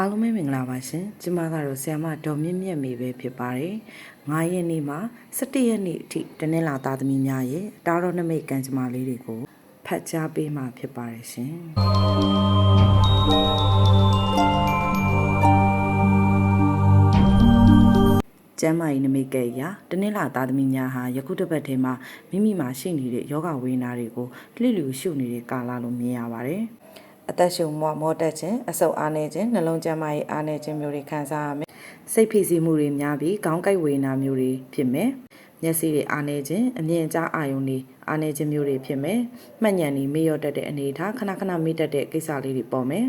အားလုံးပဲမင်္ဂလာပါရှင်ကျမကတော့ဆရာမဒေါ်မြင့်မြတ်မေပဲဖြစ်ပါတယ်9ရက်နေ့မှာ17ရက်နေ့အထိတနင်္လာသားသမီးများရဲ့တာတော်နမိတ်ကံကြမ္မာလေးတွေကိုဖတ်ကြားပေးမှာဖြစ်ပါတယ်ရှင်ကျမ်းမာရေးနမိတ်ကဲ့အရာတနင်္လာသားသမီးများဟာယခုတစ်ပတ်ထဲမှာမိမိမှာရှိနေတဲ့ယောဂဝေဒနာတွေကိုလှိလျူရှုနေတဲ့ကာလလို့မြင်ရပါတယ်အသက်ရှုံမောတက်ခြင်းအဆုတ်အားနည်းခြင်းနှလုံးကျန်းမာရေးအားနည်းခြင်းမျိုးတွေခံစားရမယ်စိတ်ဖိစီးမှုတွေများပြီးခေါင်းကိုက်ဝေဒနာမျိုးတွေဖြစ်မယ်မျက်စိတွေအားနည်းခြင်းအမြင်ကြားအာရုံတွေအားနည်းခြင်းမျိုးတွေဖြစ်မယ်မှတ်ဉာဏ်တွေမေ့လျော့တတ်တဲ့အနေအထားခဏခဏမေ့တတ်တဲ့ကိစ္စလေးတွေပေါ်မယ်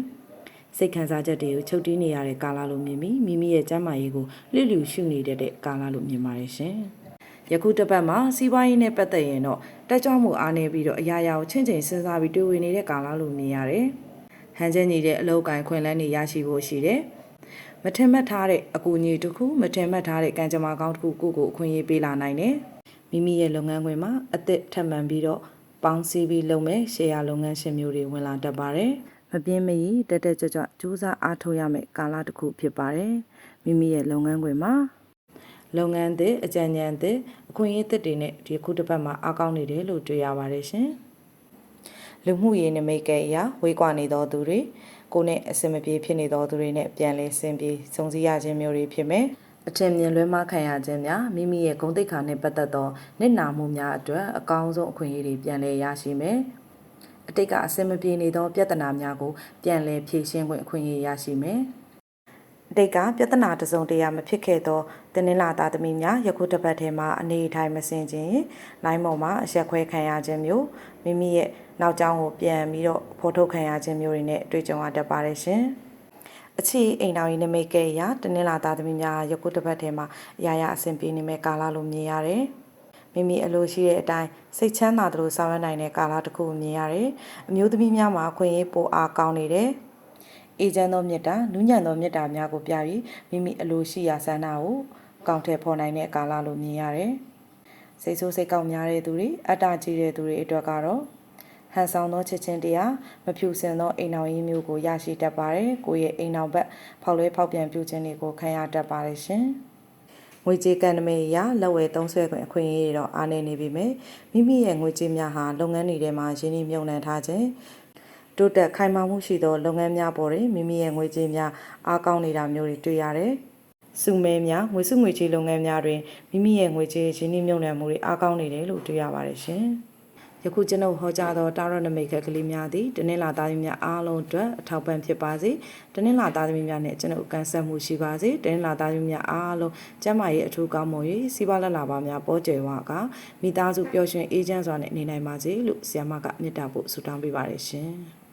စိတ်ခံစားချက်တွေကိုချုပ်တီးနေရတဲ့ကာလလို့မြင်ပြီးမိမိရဲ့ကျန်းမာရေးကိုလှစ်လျူရှုနေတတ်တဲ့ကာလလို့မြင်ပါတယ်ရှင်ယခုတစ်ပတ်မှာစီးပွားရေးနဲ့ပတ်သက်ရင်တော့တက်ကြွမှုအားနည်းပြီးတော့အရာရာကိုချင့်ချိန်စဉ်းစားပြီးတွေးဝေနေတဲ့ကာလလို့မြင်ရတယ်ဟန်ချက်ညီတဲ့အလုပ်ကိုင်ခွင့်လန်းတွေရရှိဖို့ရှိတယ်။မထင်မှတ်ထားတဲ့အကူအညီတစ်ခုမထင်မှတ်ထားတဲ့ကံကြမ္မာကောင်းတစ်ခုကိုအခွင့်အရေးပေးလာနိုင်တယ်။မိမိရဲ့လုပ်ငန်းခွင်မှာအသက်ထပ်မံပြီးတော့ပေါင်းစည်းပြီးလုပ်မယ်ရှယ်ယာလုပ်ငန်းရှင်မျိုးတွေဝင်လာတတ်ပါတယ်။မပြင်းမရတက်တက်ကြွကြွစူးစမ်းအားထုတ်ရမယ့်ကာလတစ်ခုဖြစ်ပါတယ်။မိမိရဲ့လုပ်ငန်းခွင်မှာလုပ်ငန်းသစ်အကြံဉာဏ်သစ်အခွင့်အရေးသစ်တွေနဲ့ဒီခုတစ်ပတ်မှာအားကောင်းနေတယ်လို့တွေ့ရပါတယ်ရှင်။လူမှုရေးနမိတ်ကဲ့အရာဝေးကွာနေသောသူတွေကိုနဲ့အစင်မပြေဖြစ်နေသောသူတွေနဲ့ပြန်လည်ဆင်ပြေစုံစည်းရခြင်းမျိုးတွေဖြစ်မယ်အထင်မြင်လွဲမှားခံရခြင်းများမိမိရဲ့ဂုဏ်သိက္ခာနဲ့ပတ်သက်သောနစ်နာမှုများအတွက်အကောင်းဆုံးအခွင့်အရေးတွေပြန်လည်ရရှိမယ်အတိတ်ကအစင်မပြေနေသောပြဿနာများကိုပြန်လည်ဖြေရှင်းခွင့်အခွင့်အရေးရရှိမယ်အတိတ်ကပြဿနာတစုံတရာမဖြစ်ခဲ့သောတင်းနှလာသားသမီးများယခုတစ်ပတ်ထဲမှာအနေအထိုင်မစင်ခြင်းလိုင်းပေါ်မှာအရက်ခွဲခံရခြင်းမျိုးမိမိရဲ့နောက်ကျောင်းကိုပြန်ပြီးတော့ဖော်ထုတ်ခံရခြင်းမျိုးတွေနဲ့တွေ့ကြုံရတတ်ပါတယ်ရှင်။အခြေအိမ်တော်ကြီးနမိတ်ကဲ့ရာတင်းနှလာသားသမီးများယခုတစ်ပတ်ထဲမှာအရာရာအဆင်ပြေနေမဲ့ကာလလို့မြင်ရတယ်။မိမိအလိုရှိတဲ့အတိုင်းစိတ်ချမ်းသာသလိုဆောင်ရွက်နိုင်တဲ့ကာလတစ်ခုမြင်ရတယ်။အမျိုးသမီးများမှာခွင့်ရေးပိုအားကောင်းနေတယ်။အေဂျင့်သောမေတ္တာနူးညံ့သောမေတ္တာများကိုပြပြီးမိမိအလိုရှိရာဆန္ဒကိုကောင်းထည့်ဖော်နိုင်တဲ့ကာလလို့မြင်ရတယ်။စိတ်ဆိုးစိတ်ကောက်များတဲ့သူတွေအတ္တကြီးတဲ့သူတွေအတွက်ကတော့ဟန်ဆောင်သောချစ်ချင်းတရားမဖြူစင်သောအိမ်တော်ရေးမျိုးကိုရရှိတတ်ပါတယ်။ကိုယ့်ရဲ့အိမ်တော်ဘက်ဖောက်လွဲဖောက်ပြန်ပြုခြင်းတွေကိုခံရတတ်ပါတယ်ရှင်။ငွေကြေးကံနမိတ်အရလက်ဝဲသုံးဆွဲခွင့်အခွင့်အရေးတော့အားနည်းနေပြီမယ်။မိမိရဲ့ငွေကြေးများဟာလုပ်ငန်းတွေထဲမှာရင်းနှီးမြှုပ်နှံထားခြင်းတိုးတက်ခိုင်မာမှုရှိသောလုပ်ငန်းများပေါ်တွင်မိမိရဲ့ငွေကြေးများအားကောင်းနေတာမျိုးတွေတွေ့ရတယ်။စုမဲများငွေစုငွေကြေးလုပ်ငန်းများတွင်မိမိရဲ့ငွေကြေးရင်းနှီးမြှုပ်နှံမှုတွေအားကောင်းနေတယ်လို့တွေ့ရပါတယ်ရှင်။ယခုကျွန်ုပ်ဟောကြားသောတာရောနမိတ်ခက်ကလေးများသည်တနင်္လာသားသမီးများအားလုံးအတွက်အထောက်ပံ့ဖြစ်ပါစေ။တနင်္လာသားသမီးများနဲ့ကျွန်ုပ်ကန်ဆက်မှုရှိပါစေ။တနင်္လာသားသမီးများအားလုံးကျန်းမာရေးအထူးကောင်းမွန်၍စီးပွားလက်လာပါများပေါ်ကျယ်ဝကမိသားစုပျော်ရွှင်အေးချမ်းစွာနဲ့နေနိုင်ပါစေလို့ဆရာမကမေတ္တာပို့ဆုတောင်းပေးပါတယ်ရှင်။